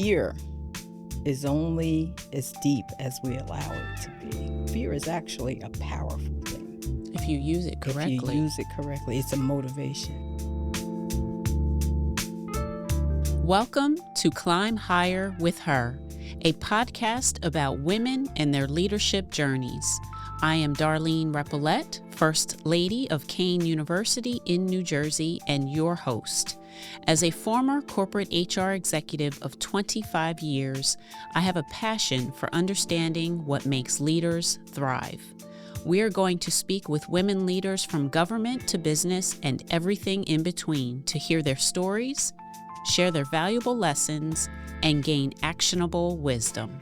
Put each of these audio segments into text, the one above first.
fear is only as deep as we allow it to be. Fear is actually a powerful thing. If you use it correctly. If you use it correctly, it's a motivation. Welcome to Climb Higher with Her, a podcast about women and their leadership journeys. I am Darlene Repollet, First Lady of Kean University in New Jersey, and your host. As a former corporate HR executive of 25 years, I have a passion for understanding what makes leaders thrive. We are going to speak with women leaders from government to business and everything in between to hear their stories, share their valuable lessons, and gain actionable wisdom.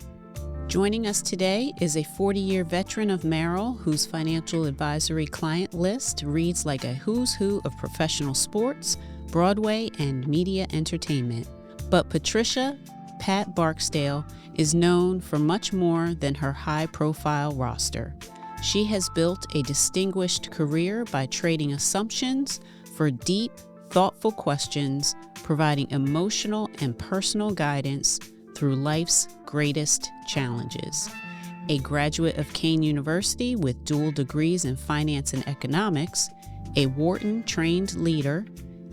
Joining us today is a 40-year veteran of Merrill whose financial advisory client list reads like a who's who of professional sports, Broadway, and media entertainment. But Patricia "Pat" Barksdale is known for much more than her high-profile roster. She has built a distinguished career by trading assumptions for deep, thoughtful questions, providing emotional and personal guidance through life's greatest challenges. A graduate of Kean University with dual degrees in finance and economics, a Wharton-trained leader,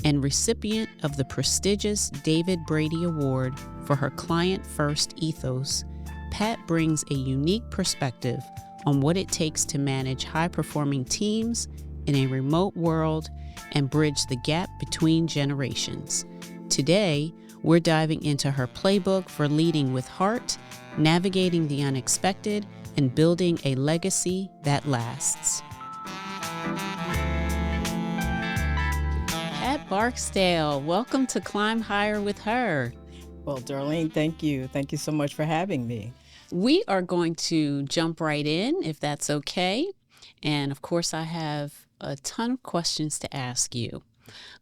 and recipient of the prestigious David Brady Award for her client-first ethos, Pat brings a unique perspective on what it takes to manage high-performing teams in a remote world and bridge the gap between generations. Today, we're diving into her playbook for leading with heart, navigating the unexpected, and building a legacy that lasts. Pat Barksdale, welcome to Climb Higher with Her. Well, Darlene, thank you. Thank you so much for having me. We are going to jump right in, if that's okay. And of course, I have a ton of questions to ask you.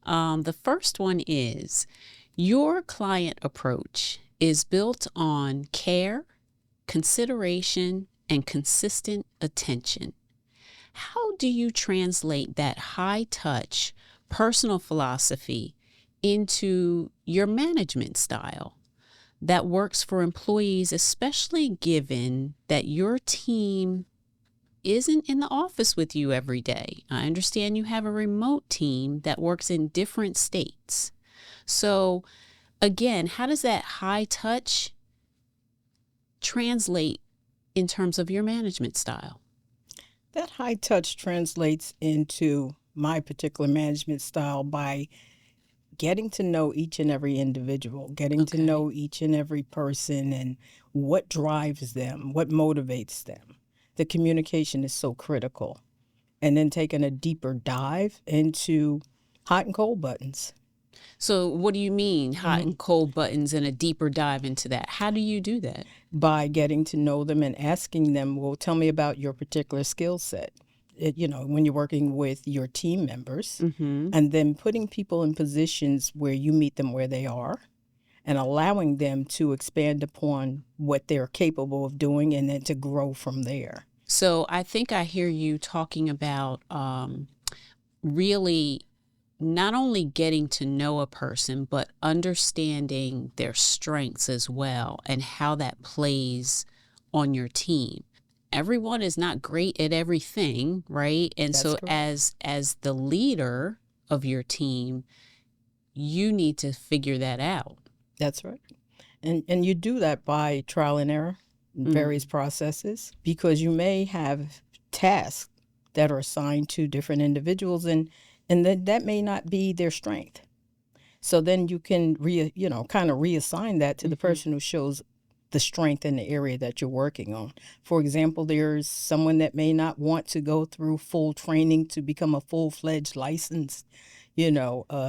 The first one is, your client approach is built on care, consideration, and consistent attention. How do you translate that high-touch, personal philosophy into your management style that works for employees, especially given that your team isn't in the office with you every day? I understand you have a remote team that works in different states. So again, how does that high touch translate in terms of your management style? That high touch translates into my particular management style by getting to know each and every individual, getting to know each and every person and what drives them, what motivates them. The communication is so critical. And then taking a deeper dive into hot and cold buttons. So what do you mean, hot and cold buttons, and a deeper dive into that? How do you do that? By getting to know them and asking them, well, tell me about your particular skill set. When you're working with your team members, and then putting people in positions where you meet them where they are and allowing them to expand upon what they're capable of doing and then to grow from there. So I think I hear you talking about really not only getting to know a person, but understanding their strengths as well and how that plays on your team. Everyone is not great at everything, right? And That's so correct. as the leader of your team, you need to figure that out. That's right. And you do that by trial and error, various processes, because you may have tasks that are assigned to different individuals and that may not be their strength. So then you can kind of reassign that to the person who shows the strength in the area that you're working on. For example, there's someone that may not want to go through full training to become a full-fledged licensed,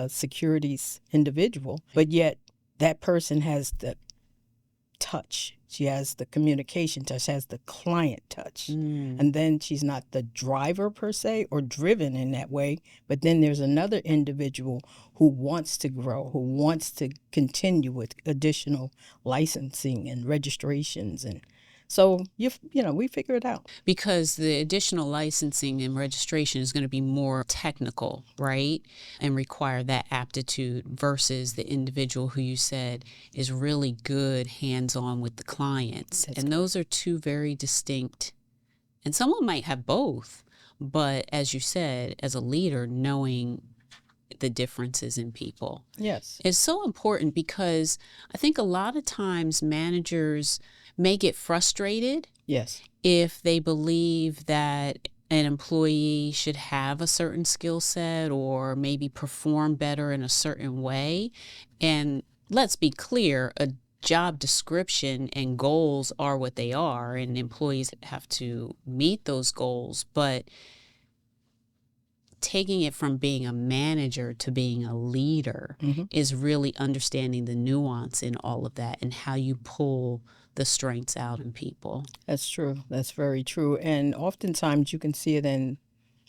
securities individual, but yet that person has the touch. She has the communication touch, has the client touch. And then she's not the driver per se or driven in that way, but then there's another individual who wants to grow, who wants to continue with additional licensing and registrations. And So we figure it out. Because the additional licensing and registration is going to be more technical, right? And require that aptitude versus the individual who you said is really good hands-on with the clients. That's and those are two very distinct, and someone might have both, but as you said, as a leader, knowing the differences in people. Yes. Is so important, because I think a lot of times managers may get frustrated Yes. if they believe that an employee should have a certain skill set or maybe perform better in a certain way. And let's be clear, a job description and goals are what they are, and employees have to meet those goals. But taking it from being a manager to being a leader is really understanding the nuance in all of that and how you pull the strengths out in people. That's true. That's very true. And oftentimes you can see it in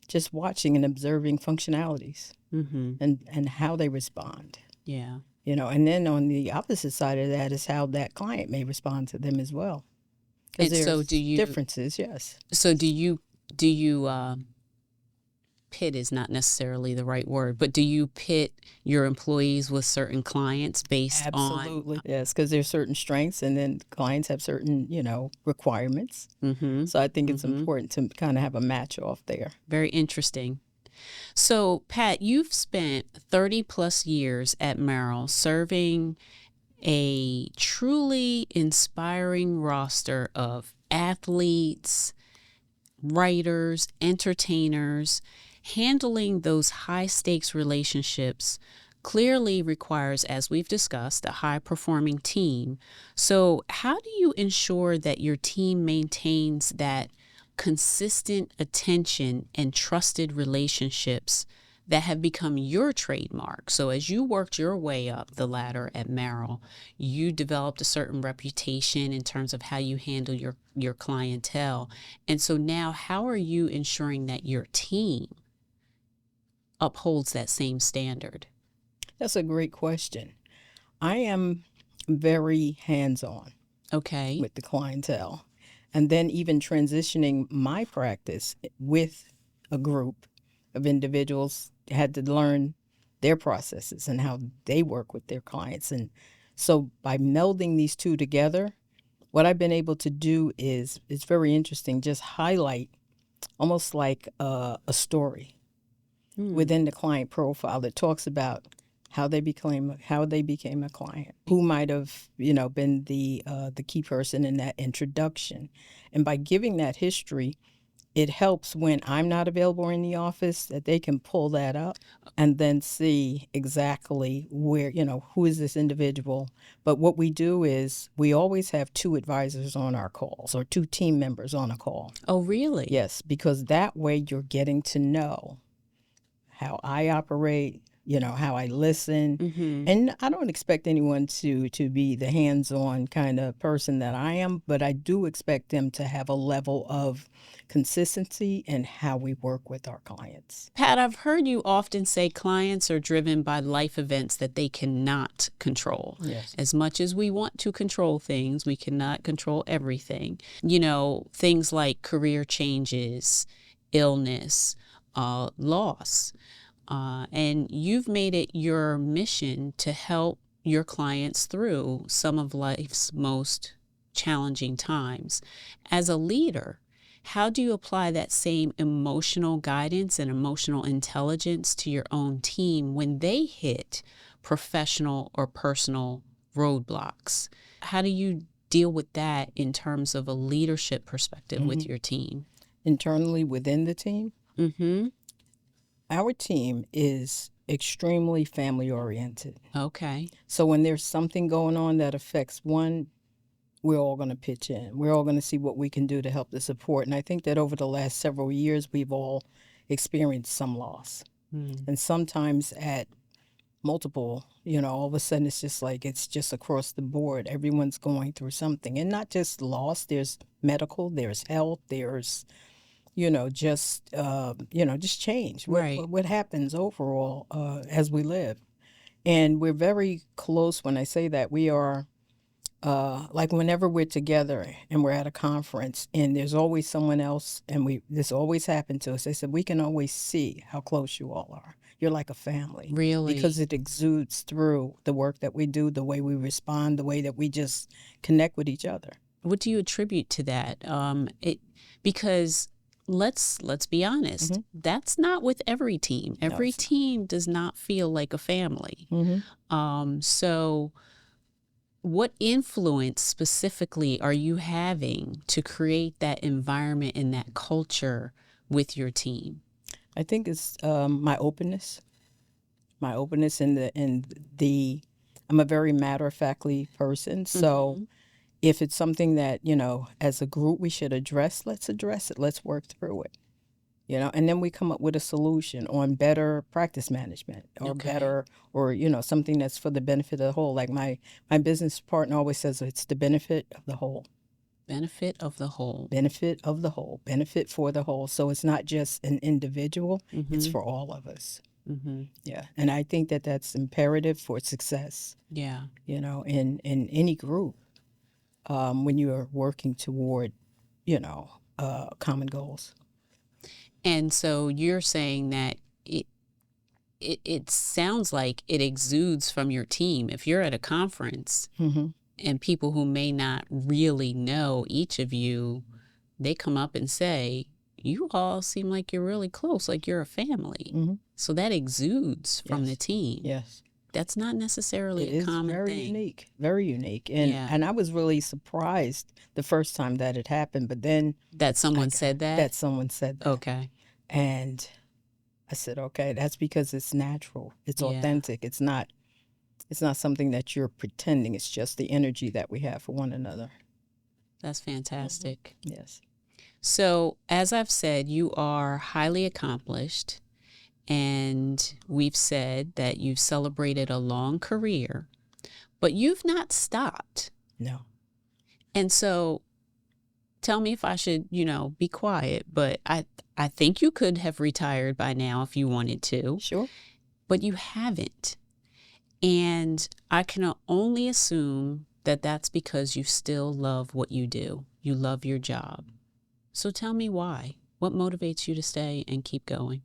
just watching and observing functionalities and how they respond. Yeah. And then on the opposite side of that is how that client may respond to them as well. And Because so there's do you, differences, yes. so do you pit is not necessarily the right word, but do you pit your employees with certain clients based on? Absolutely. Yes, because there's certain strengths and then clients have certain, requirements. So I think it's important to kind of have a match off there. Very interesting. So, Pat, you've spent 30 plus years at Merrill serving a truly inspiring roster of athletes, writers, entertainers. Handling those high stakes relationships clearly requires, as we've discussed, a high performing team. So, how do you ensure that your team maintains that consistent attention and trusted relationships that have become your trademark? So as you worked your way up the ladder at Merrill, you developed a certain reputation in terms of how you handle your clientele. And so now, how are you ensuring that your team upholds that same standard? That's a great question. I am very hands-on with the clientele. And then even transitioning my practice with a group of individuals, had to learn their processes and how they work with their clients. And so by melding these two together, what I've been able to do is, it's very interesting, just highlight almost like a story within the client profile that talks about how they became a client, who might have been the key person in that introduction. And by giving that history, it helps when I'm not available in the office that they can pull that up and then see exactly where, who is this individual. But what we do is we always have 2 advisors on our calls, or 2 team members on a call. Oh, really? Yes, because that way you're getting to know how I operate, how I listen. And I don't expect anyone to be the hands-on kind of person that I am, but I do expect them to have a level of consistency in how we work with our clients. Pat, I've heard you often say clients are driven by life events that they cannot control. Yes. As much as we want to control things, we cannot control everything. Things like career changes, illness, loss. And you've made it your mission to help your clients through some of life's most challenging times. As a leader, how do you apply that same emotional guidance and emotional intelligence to your own team when they hit professional or personal roadblocks? How do you deal with that in terms of a leadership perspective with your team? Internally within the team? Our team is extremely family oriented. Okay. So when there's something going on that affects one, we're all going to pitch in. We're all going to see what we can do to help the support. And I think that over the last several years, we've all experienced some loss. And sometimes at multiple, all of a sudden it's just across the board. Everyone's going through something. And not just loss, there's medical, there's health, there's just change. Right. What happens overall as we live. And we're very close. When I say that, we are like whenever we're together and we're at a conference and there's always someone else, and this always happened to us. They said we can always see how close you all are. You're like a family. Really? Because it exudes through the work that we do, the way we respond, the way that we just connect with each other. What do you attribute to that? Because let's be honest, that's not with every team. Every team does not feel like a family. So what influence specifically are you having to create that environment and that culture with your team? I think it's my openness. My openness in the I'm a very matter-of-factly person. So if it's something that, as a group we should address, let's address it. Let's work through it. And then we come up with a solution on better practice management or better, or, something that's for the benefit of the whole. Like my business partner always says, it's the benefit of the whole. Benefit of the whole. Benefit of the whole. Benefit for the whole. So it's not just an individual, it's for all of us. Yeah. And I think that that's imperative for success. Yeah. In any group, when you are working toward, common goals. And so you're saying that it sounds like it exudes from your team. If you're at a conference and people who may not really know each of you, they come up and say, you all seem like you're really close, like you're a family. So that exudes from the team. Yes. That's not necessarily a common thing. Very unique, very unique. And I was really surprised the first time that it happened, but then... That someone said that? That someone said that. Okay. And I said, okay, that's because it's natural. It's authentic. It's not something that you're pretending. It's just the energy that we have for one another. That's fantastic. Yes. So, as I've said, you are highly accomplished. And we've said that you've celebrated a long career, but you've not stopped. No. And so tell me if I should, be quiet, but I think you could have retired by now if you wanted to. Sure. But you haven't. And I can only assume that that's because you still love what you do. You love your job. So tell me why. What motivates you to stay and keep going?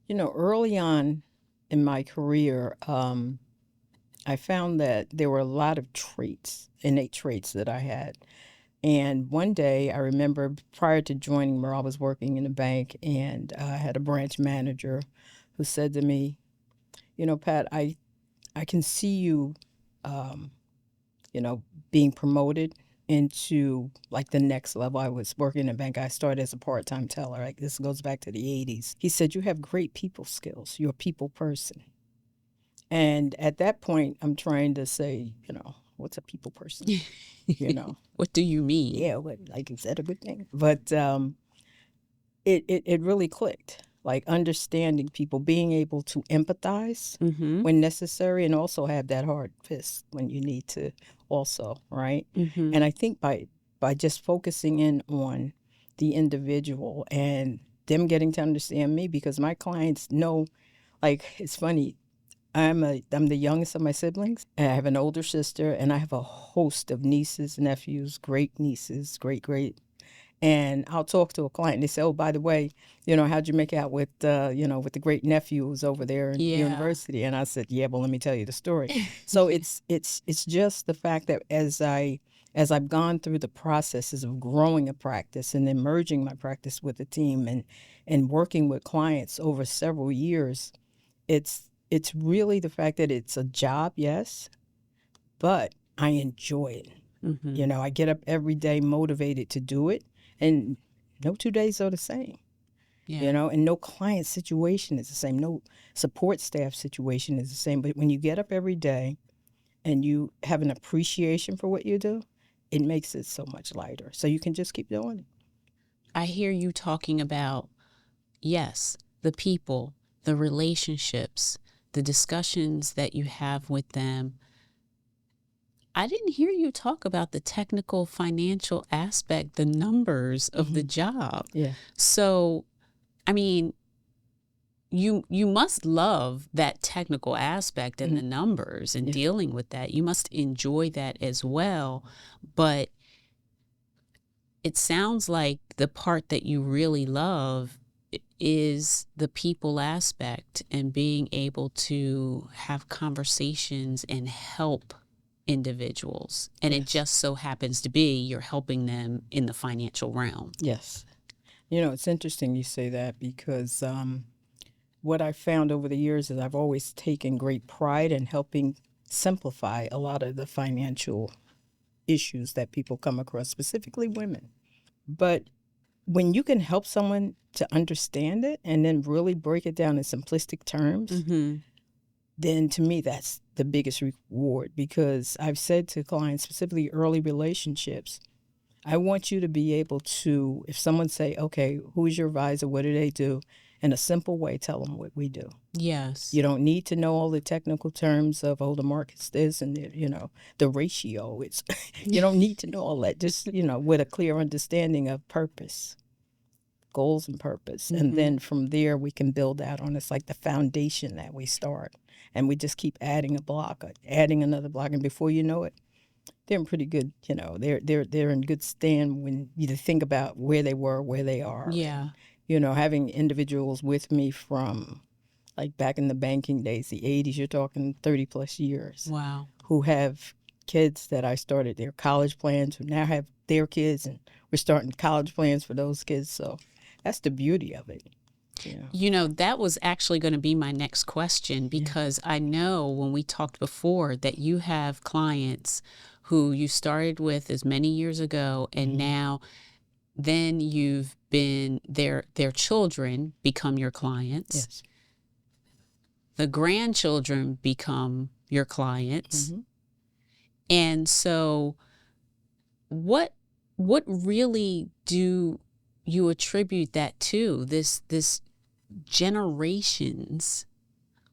Early on in my career, I found that there were a lot of innate traits that I had. And one day I remember prior to joining Merle, I was working in a bank, and I had a branch manager who said to me, Pat, I can see you, being promoted into like the next level. I was working in a bank. I started as a part-time teller. Like, this goes back to the 80s. He said, you have great people skills. You're a people person. And at that point, I'm trying to say, what's a people person? What do you mean? Yeah, is that a good thing? But it really clicked. Like understanding people, being able to empathize when necessary, and also have that hard fist when you need to also, right? And I think by just focusing in on the individual and them getting to understand me, because my clients know, like, it's funny, I'm the youngest of my siblings. I have an older sister, and I have a host of nieces, nephews, great nieces, great. And I'll talk to a client and they say, oh, by the way, how'd you make out with, with the great nephew who's over there in university? And I said, yeah, well, let me tell you the story. So it's just the fact that as I've gone through the processes of growing a practice and then merging my practice with a team and working with clients over several years, it's really the fact that it's a job, yes, but I enjoy it. I get up every day motivated to do it. And no 2 days are the same, and no client situation is the same. No support staff situation is the same. But when you get up every day and you have an appreciation for what you do, it makes it so much lighter. So you can just keep doing it. I hear you talking about, yes, the people, the relationships, the discussions that you have with them. I didn't hear you talk about the technical financial aspect, the numbers of the job. Yeah. So, I mean, you must love that technical aspect and the numbers and Yeah. dealing with that. You must enjoy that as well. But it sounds like the part that you really love is the people aspect and being able to have conversations and help individuals. And it just so happens to be you're helping them in the financial realm. Yes. You know, it's interesting you say that because what I found over the years is I've always taken great pride in helping simplify a lot of the financial issues that people come across, specifically women. But when you can help someone to understand it and then really break it down in simplistic terms, then to me that's the biggest reward, because I've said to clients, specifically early relationships, I want you to be able to, if someone say, okay, who's your advisor, what do they do? In a simple way, tell them what we do. Yes. You don't need to know all the technical terms of, the market's this and, the ratio. It's you don't need to know all that. Just, with a clear understanding of purpose, goals and purpose. And then from there, we can build out on. It's like the foundation that we start. And we just keep adding a block, adding another block. And before you know it, they're in pretty good, they're in good stand when you think about where they were, where they are. Yeah. And, having individuals with me from like back in the banking days, the 80s, you're talking 30 plus years. Wow. Who have kids that I started their college plans, who now have their kids, and we're starting college plans for those kids. So that's the beauty of it. That was actually going to be my next question, because I know when we talked before that you have clients who you started with as many years ago, and now then you've been their children become your clients. Yes. The grandchildren become your clients. And so what really do you attribute that to, this generations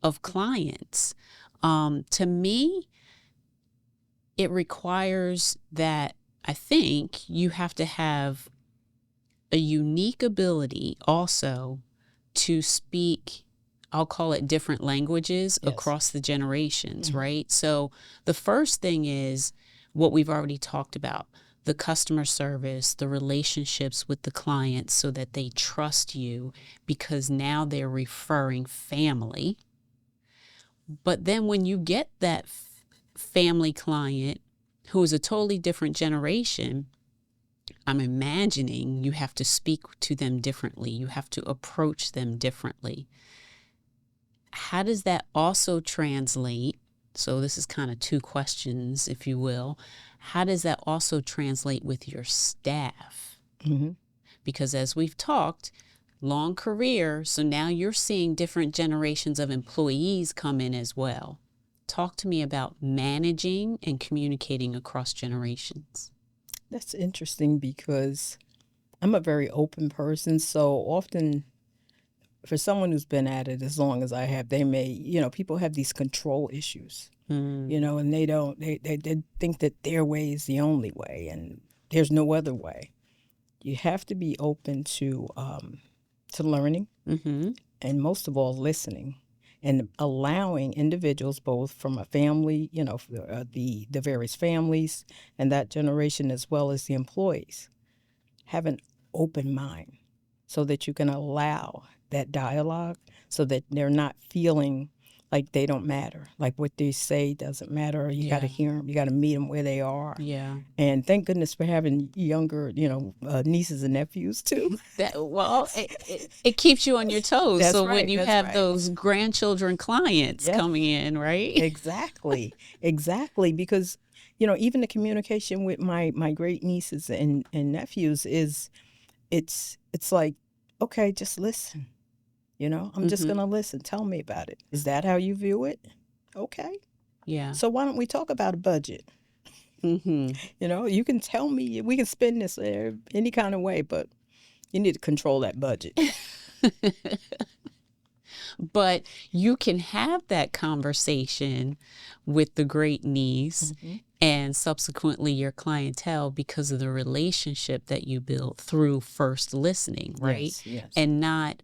of clients? To me, it requires that I think you have to have a unique ability also to speak, I'll call it different languages across the generations, right? So the first thing is what we've already talked about, the customer service, the relationships with the clients so that they trust you, because now they're referring family. But then when you get that family client who is a totally different generation, I'm imagining you have to speak to them differently. You have to approach them differently. How does that also translate? So this is kind of two questions, if you will. How does that also translate with your staff? Because as we've talked, long career, so now you're seeing different generations of employees come in as well. Talk to me about managing and communicating across generations. That's interesting because I'm a very open person. So often, for someone who's been at it as long as I have, they may, people have these control issues, and they think that their way is the only way and there's no other way. You have to be open to learning, and most of all, listening, and allowing individuals, both from a family, the various families and that generation, as well as the employees, have an open mind so that you can allow that dialogue, so that they're not feeling like they don't matter, like what they say doesn't matter. You got to hear them. You got to meet them where they are. Yeah. And thank goodness for having younger, nieces and nephews too. It keeps you on your toes. That's so right, when you that's have right. those grandchildren clients coming in, right? Exactly. Because, even the communication with my great nieces and nephews is, it's like, okay, just listen. I'm just going to listen. Tell me about it. Is that how you view it? Okay. Yeah. So why don't we talk about a budget? You can tell me, we can spend this any kind of way, but you need to control that budget. But you can have that conversation with the great niece and subsequently your clientele because of the relationship that you build through first listening, right? Yes. And not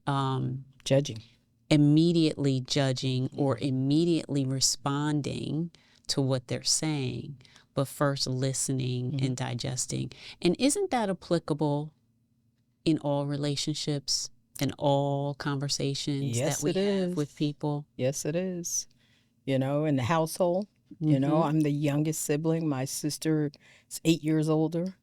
judging. immediately judging or immediately responding to what they're saying, but first listening and digesting. And isn't that applicable in all relationships and all conversations that Yes, we it have is. with people? Yes, it is. In the household, I'm the youngest sibling. My sister is 8 years older.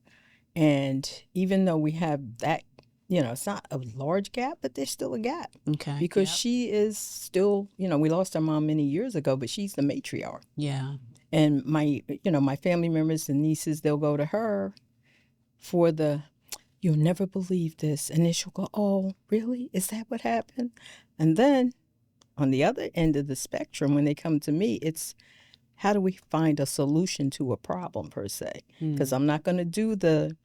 And even though we have that, it's not a large gap, but there's still a gap. Okay. Because she is still, we lost our mom many years ago, but she's the matriarch. Yeah. And my family members and nieces, they'll go to her for the, you'll never believe this. And then she'll go, oh, really? Is that what happened? And then on the other end of the spectrum, when they come to me, it's how do we find a solution to a problem per se? Because I'm not going to do the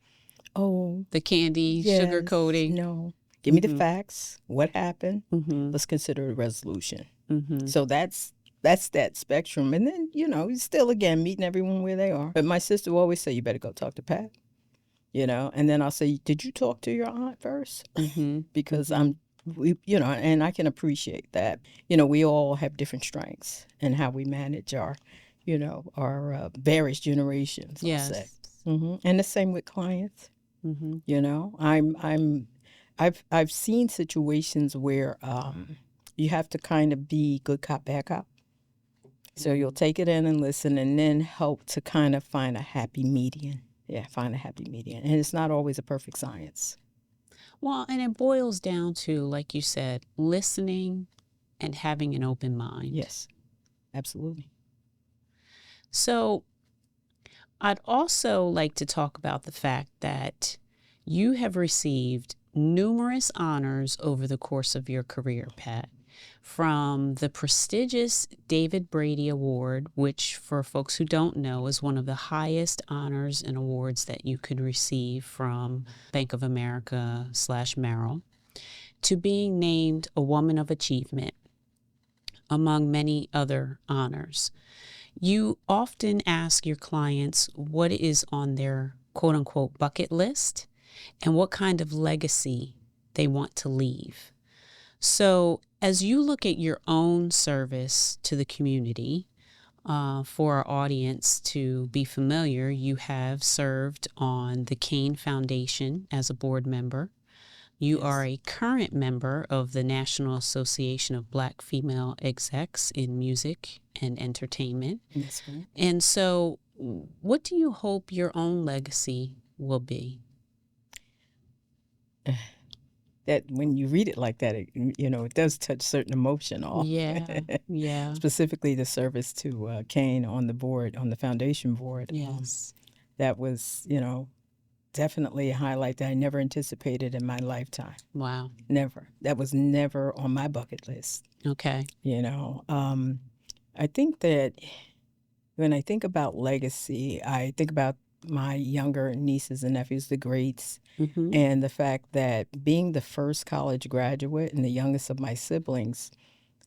candy, yes, sugar coating. No. Give me the facts. What happened? Let's consider a resolution. So that's that spectrum. And then, still, again, meeting everyone where they are. But my sister will always say, you better go talk to Pat. And then I'll say, did you talk to your aunt first? Because and I can appreciate that. We all have different strengths and how we manage our various generations. Yes. I'll say. And the same with clients. I've seen situations where you have to kind of be good cop, bad cop. So you'll take it in and listen and then help to kind of find a happy median. Yeah, find a happy median. And it's not always a perfect science. Well, and it boils down to, like you said, listening and having an open mind. Yes, absolutely. So I'd also like to talk about the fact that you have received numerous honors over the course of your career, Pat, from the prestigious David Brady Award, which for folks who don't know is one of the highest honors and awards that you could receive from Bank of America / Merrill, to being named a Woman of Achievement, among many other honors. You often ask your clients what is on their quote unquote bucket list and what kind of legacy they want to leave. So as you look at your own service to the community, for our audience to be familiar, you have served on the Kean Foundation as a board member. You Yes. are a current member of the National Association of Black Female Execs in Music and Entertainment. That's right. And so what do you hope your own legacy will be? That when you read it like that, it does touch certain emotion off. Yeah. Specifically the service to Kean on the board, on the foundation board. Yes. That was, definitely a highlight that I never anticipated in my lifetime. Wow. Never. That was never on my bucket list. Okay. I think that when I think about legacy, I think about my younger nieces and nephews, the greats, and the fact that being the first college graduate and the youngest of my siblings,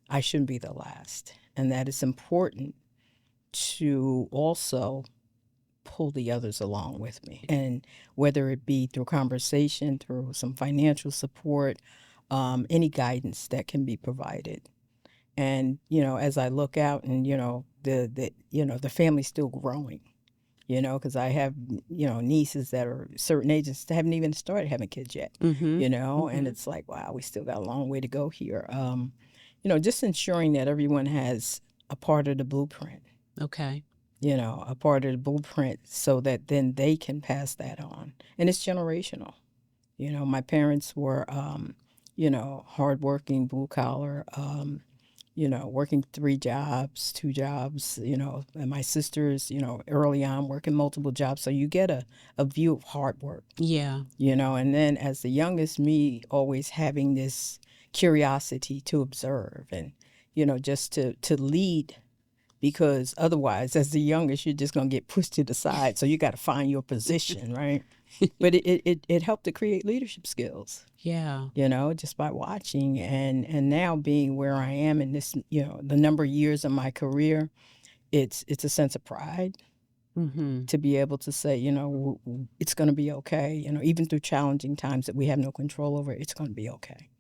I shouldn't be the last. And that it's important to also pull the others along with me. And whether it be through conversation, through some financial support, any guidance that can be provided. And, as I look out and, the family's still growing, because I have, nieces that are certain ages that haven't even started having kids yet, and it's like, wow, we still got a long way to go here. Just ensuring that everyone has a part of the blueprint. Okay. A part of the blueprint so that then they can pass that on. And it's generational. My parents were, hardworking, blue collar, working 3 jobs, 2 jobs, and my sisters, early on working multiple jobs. So you get a view of hard work. Yeah. And then as the youngest, me always having this curiosity to observe and, just to lead. Because otherwise, as the youngest, you're just going to get pushed to the side. So you got to find your position, right? But it helped to create leadership skills. Yeah. Just by watching and now being where I am in this, the number of years of my career, it's a sense of pride to be able to say, it's going to be okay. Even through challenging times that we have no control over, it's going to be okay.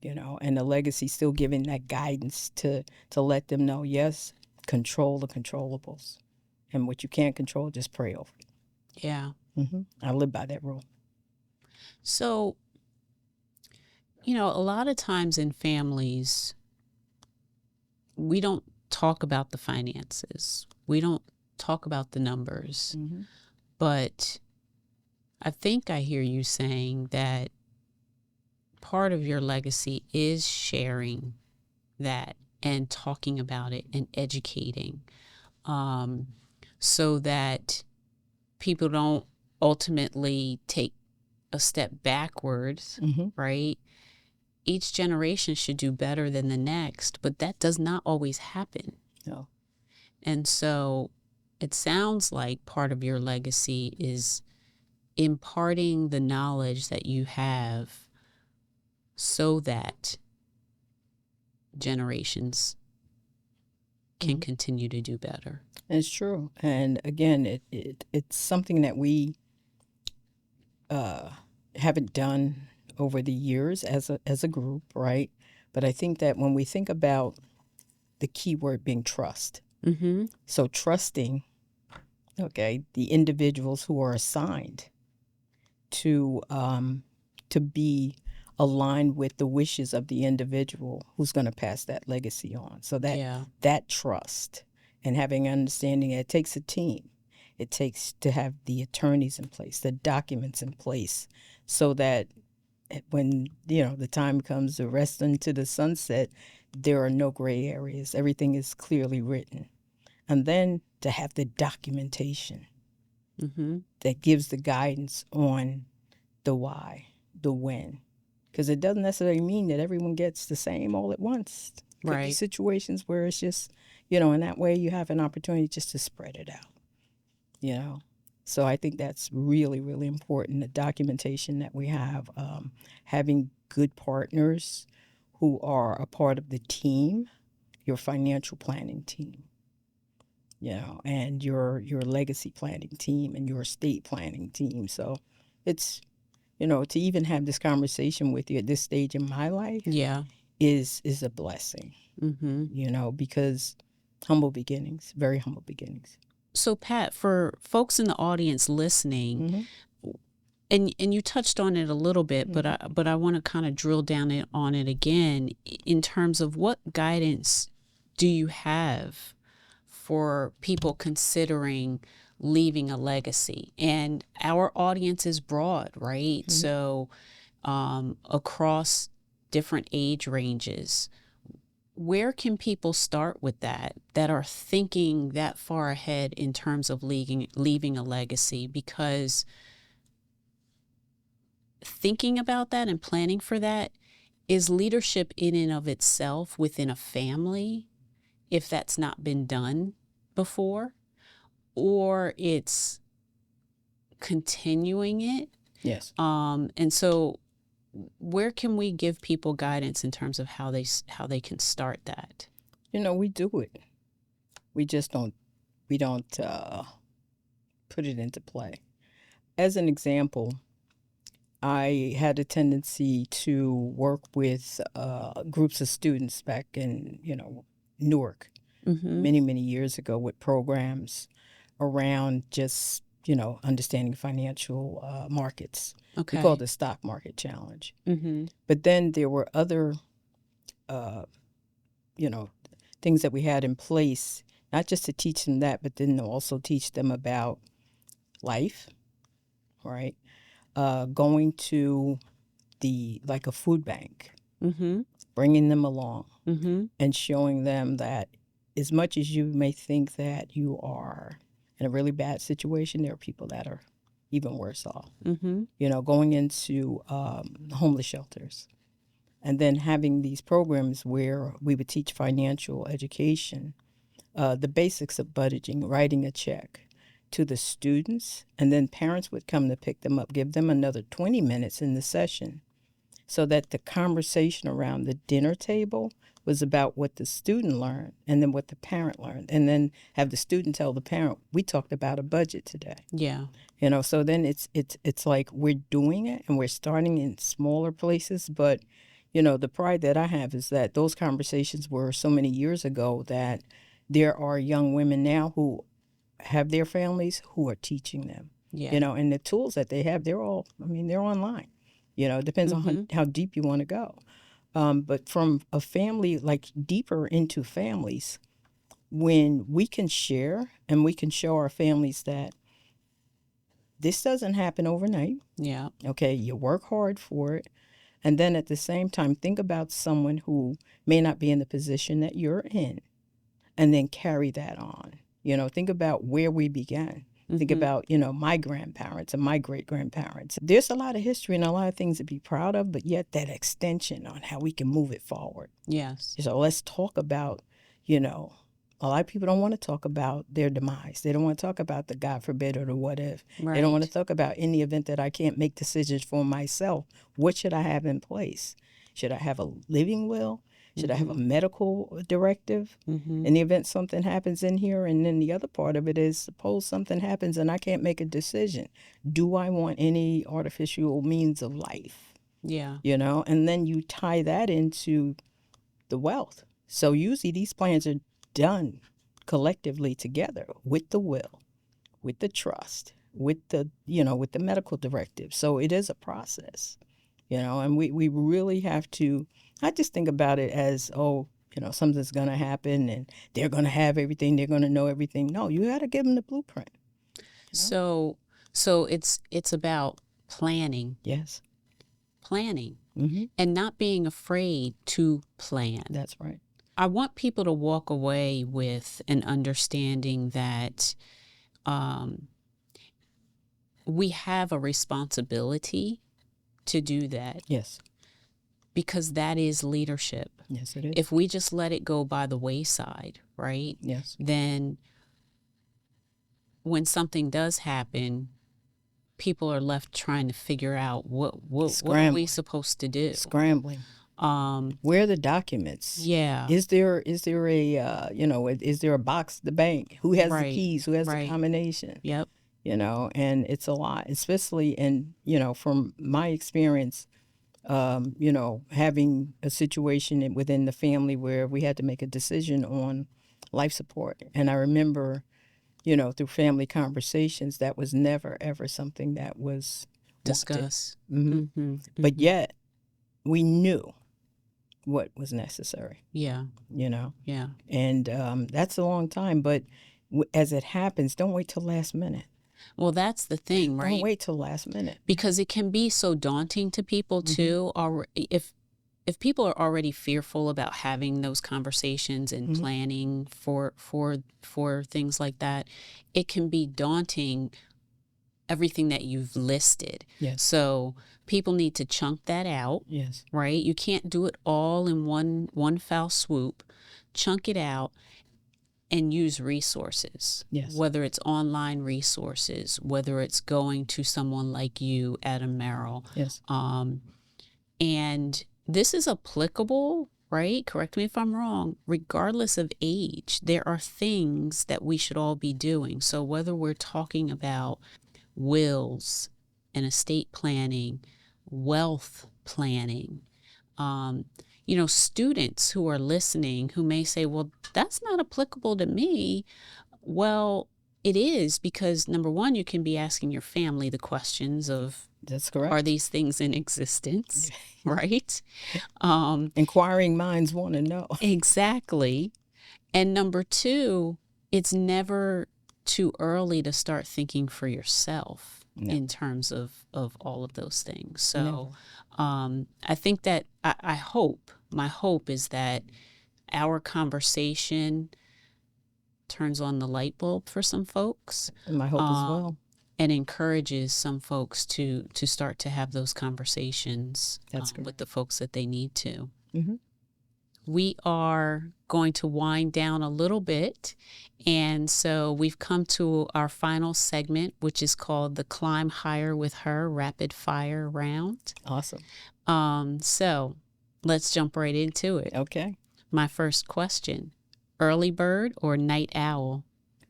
and the legacy still giving that guidance to let them know, yes, control the controllables. And what you can't control, just pray over it. Yeah. I live by that rule. So, a lot of times in families, we don't talk about the finances. We don't talk about the numbers. But I think I hear you saying that part of your legacy is sharing that and talking about it and educating, so that people don't ultimately take a step backwards, right? Each generation should do better than the next, but that does not always happen. No. And so it sounds like part of your legacy is imparting the knowledge that you have so that generations can continue to do better. It's true. And again, it's something that we haven't done over the years as a group, right? But I think that when we think about the key word being trust, so trusting, the individuals who are assigned to be aligned with the wishes of the individual who's going to pass that legacy on. So that trust and having understanding, it takes a team. It takes to have the attorneys in place, the documents in place, so that when the time comes to rest into the sunset, there are no gray areas. Everything is clearly written. And then to have the documentation that gives the guidance on the why, the when. Because it doesn't necessarily mean that everyone gets the same all at once. Could be situations where it's just, in that way you have an opportunity just to spread it out, So I think that's really, really important, the documentation that we have, having good partners who are a part of the team, your financial planning team, and your legacy planning team and your estate planning team. So it's, to even have this conversation with you at this stage in my life is a blessing, because humble beginnings, very humble beginnings. So, Pat, for folks in the audience listening, and you touched on it a little bit, but I want to kind of drill down on it again in terms of what guidance do you have for people considering leaving a legacy? And our audience is broad, right? So across different age ranges, where can people start with that are thinking that far ahead in terms of leaving a legacy? Because thinking about that and planning for that is leadership in and of itself within a family, if that's not been done before, or it's continuing it. Yes. And so where can we give people guidance in terms of how they can start that? We do it. We just don't put it into play. As an example, I had a tendency to work with groups of students back in, Newark, many, many years ago, with programs around just, understanding financial markets. Okay. We call it the Stock Market Challenge. But then there were other, things that we had in place, not just to teach them that, but then to also teach them about life, right? Going to like a food bank, bringing them along and showing them that as much as you may think that you are in a really bad situation, there are people that are even worse off. Going into homeless shelters, and then having these programs where we would teach financial education, the basics of budgeting, writing a check to the students, and then parents would come to pick them up, give them another 20 minutes in the session, so that the conversation around the dinner table was about what the student learned and then what the parent learned, and then have the student tell the parent, we talked about a budget today. Yeah. So then it's like we're doing it and we're starting in smaller places, but the pride that I have is that those conversations were so many years ago that there are young women now who have their families who are teaching them. Yeah. And the tools that they have, they're online. It depends on how deep you want to go. But from a family, like deeper into families, when we can share and we can show our families that this doesn't happen overnight. Yeah. Okay, you work hard for it. And then at the same time, think about someone who may not be in the position that you're in, and then carry that on. Think about where we began. Think about, my grandparents and my great-grandparents. There's a lot of history and a lot of things to be proud of, but yet that extension on how we can move it forward. Yes. So let's talk about, a lot of people don't want to talk about their demise. They don't want to talk about the God forbid or the what if. Right. They don't want to talk about in the event that I can't make decisions for myself. What should I have in place? Should I have a living will? Should I have a medical directive in the event something happens in here? And then the other part of it is, suppose something happens and I can't make a decision. Do I want any artificial means of life? Yeah. And then you tie that into the wealth. So usually these plans are done collectively together with the will, with the trust, with the medical directive. So it is a process, and we really have to, I just think about it as, something's going to happen and they're going to have everything. They're going to know everything. No, you got to give them the blueprint. So it's about planning. Yes. Planning and not being afraid to plan. That's right. I want people to walk away with an understanding that we have a responsibility to do that. Yes. Because that is leadership. Yes, it is. If we just let it go by the wayside, right? Yes. Then when something does happen, people are left trying to figure out what are we supposed to do? Scrambling. Where are the documents? Yeah. Is there a is there a box at the bank? Who has the keys? Who has the combination? Yep. And it's a lot, especially in, from my experience, having a situation within the family where we had to make a decision on life support. And I remember, through family conversations, that was never, ever something that was discussed. But yet we knew what was necessary. Yeah. Yeah. And that's a long time. But as it happens, don't wait till last minute. Well, that's the thing, right? Don't wait till last minute. Because it can be so daunting to people too. Or if people are already fearful about having those conversations and planning for things like that, it can be daunting, everything that you've listed. Yes. So people need to chunk that out. Yes. Right? You can't do it all in one foul swoop. Chunk it out and use resources. Yes. Whether it's online resources, whether it's going to someone like you, Adam Merrill. Yes. And this is applicable, right? Correct me if I'm wrong. Regardless of age, there are things that we should all be doing. So whether we're talking about wills and estate planning, wealth planning, students who are listening who may say, well, that's not applicable to me. Well, it is, because number one, you can be asking your family the questions of, that's correct. Are these things in existence? Right? Inquiring minds want to know. Exactly. And number two, it's never too early to start thinking for yourself. No. In terms of all of those things. So I think that my hope is that our conversation turns on the light bulb for some folks. And my hope as well. And encourages some folks to start to have those conversations with the folks that they need to. Mm-hmm. We are going to wind down a little bit. And so we've come to our final segment, which is called the Climb Higher with Her Rapid Fire Round. Awesome. So let's jump right into it. Okay. My first question, early bird or night owl?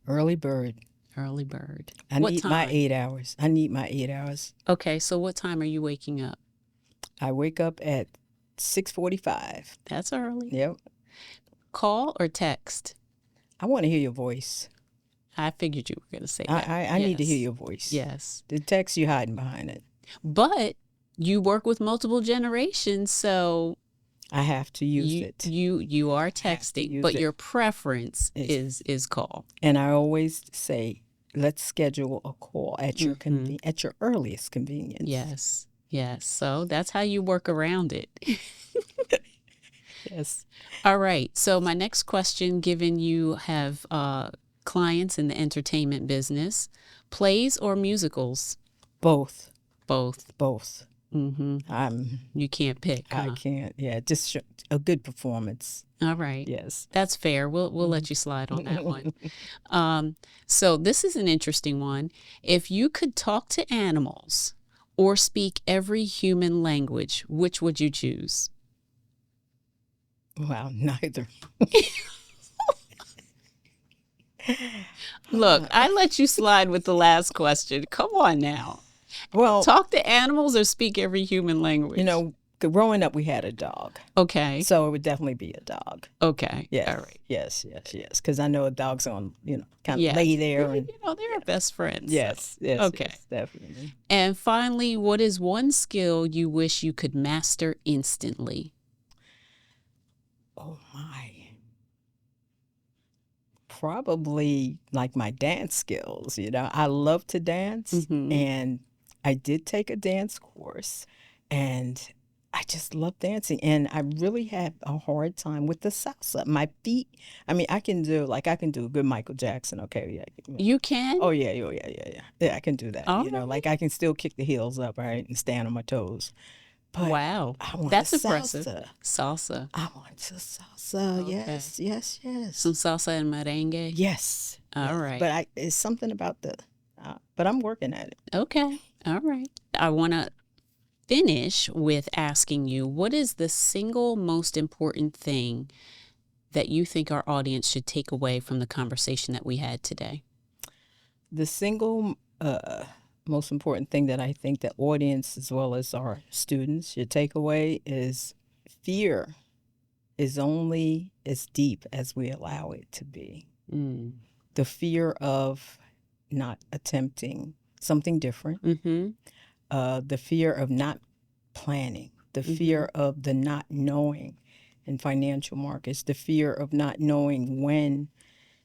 Early bird. Early bird. I need my 8 hours. I need my 8 hours. Okay. So what time are you waking up? I wake up at 6:45. That's early. Yep. Call or text? I want to hear your voice. I figured you were going to say that. I need to hear your voice. Yes. The text, you hiding behind it. But you work with multiple generations, so I have to use it. You are texting, but your preference is call. And I always say, let's schedule a call at your at your earliest convenience. Yes. Yes. So that's how you work around it. Yes. All right. So my next question, given you have clients in the entertainment business, plays or musicals? Both. Both. Mm-hmm. You can't pick. Huh? I can't. Yeah, just a good performance. All right. Yes. That's fair. We'll let you slide on that one. So this is an interesting one. If you could talk to animals or speak every human language, which would you choose? Wow, neither. Look, I let you slide with the last question. Come on now. Well, talk to animals or speak every human language? You know, growing up, we had a dog. Okay. So it would definitely be a dog. Okay. Yeah. All right. Yes. Because I know a dog's on, kind of lay there. And, they're best friends. Yes. So. Yes. Okay. Yes, definitely. And finally, what is one skill you wish you could master instantly? Oh, my. Probably like my dance skills. I love to dance, and I did take a dance course, and I just love dancing. And I really have a hard time with the salsa. My feet, I can do a good Michael Jackson. Okay, yeah. You can? Oh, yeah. Yeah, I can do that. Right. Like I can still kick the heels up, right, and stand on my toes. But wow, that's impressive. Salsa. I want some salsa. Okay. Yes. Some salsa and merengue. Yes. All right. But it's something about but I'm working at it. Okay. All right. I want to finish with asking you, what is the single most important thing that you think our audience should take away from the conversation that we had today? The single most important thing that I think the audience as well as our students should take away is fear is only as deep as we allow it to be. The fear of not attempting something different, the fear of not planning, the fear of the not knowing in financial markets, the fear of not knowing when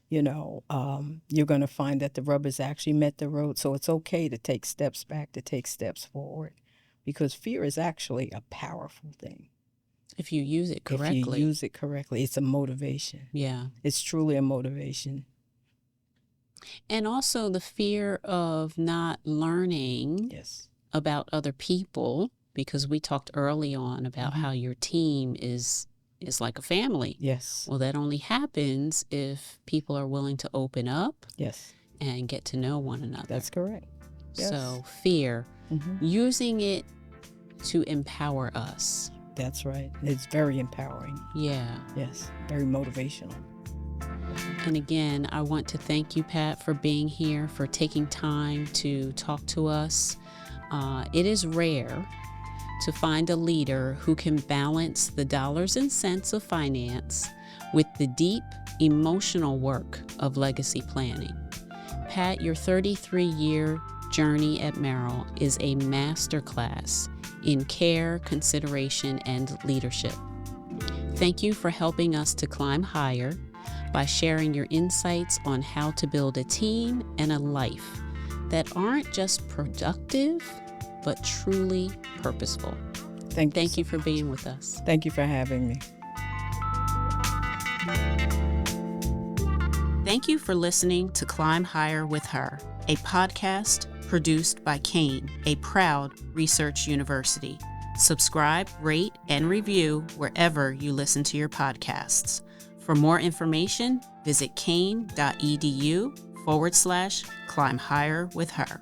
you're going to find that the rubber's actually met the road. So it's okay to take steps back, to take steps forward, because fear is actually a powerful thing. If you use it correctly. It's a motivation. Yeah. It's truly a motivation. And also the fear of not learning about other people, because we talked early on about how your team is like a family. Yes. Well, that only happens if people are willing to open up. Yes. And get to know one another. That's correct. Yes. So fear, using it to empower us. That's right. It's very empowering. Yeah. Yes. Very motivational. And again, I want to thank you, Pat, for being here, for taking time to talk to us. It is rare to find a leader who can balance the dollars and cents of finance with the deep emotional work of legacy planning. Pat, your 33-year journey at Merrill is a masterclass in care, consideration, and leadership. Thank you for helping us to climb higher by sharing your insights on how to build a team and a life that aren't just productive, but truly purposeful. Thank you for being with us. Thank you for having me. Thank you for listening to Climb Higher with Her, a podcast produced by Kean, a proud research university. Subscribe, rate, and review wherever you listen to your podcasts. For more information, visit kean.edu/climb higher with her.